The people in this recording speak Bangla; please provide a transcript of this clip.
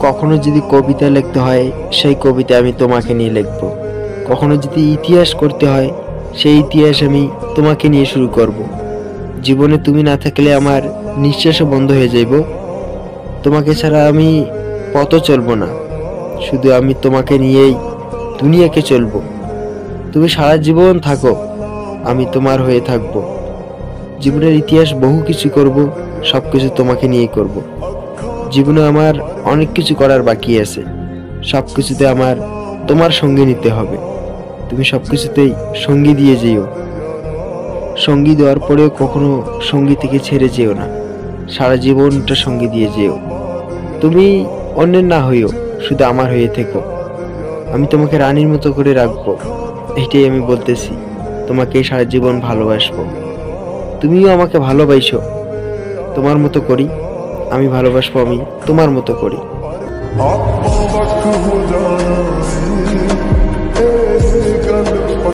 কখনো যদি কবিতা লিখতে হয়, সেই কবিতা আমি তোমাকে নিয়ে লিখব। কখনো যদি ইতিহাস করতে হয়, সেই ইতিহাস আমি তোমাকে নিয়ে শুরু করব। জীবনে তুমি না থাকলে আমার নিঃশ্বাসও বন্ধ হয়ে যাইব। তোমাকে ছাড়া আমি পথও চলবো না, শুধু আমি তোমাকে নিয়েই দুনিয়াকে চলবো। তুমি সারা জীবন থাকো, আমি তোমার হয়ে থাকব। জীবনের ইতিহাস বহু কিছু করব, সব কিছু তোমাকে নিয়েই করব। জীবনে আমার অনেক কিছু করার বাকি আছে, সব কিছুতে আমার তোমার সঙ্গে নিতে হবে। তুমি সব কিছুতেই সঙ্গী দিয়ে যেও। সঙ্গী দেওয়ার পরেও কখনো সঙ্গী থেকে ছেড়ে যেও না, সারা জীবনটা সঙ্গী দিয়ে যেও। তুমি অন্যের না হইও, শুধু আমার হয়ে থেকো। আমি তোমাকে রানীর মতো করে রাখবো, এইটাই আমি বলতেছি। তোমাকে সারা জীবন ভালোবাসবো, তুমিও আমাকে ভালোবাসো। তোমার মতো করি আমি ভালোবাসবো, আমি তোমার মতো করি।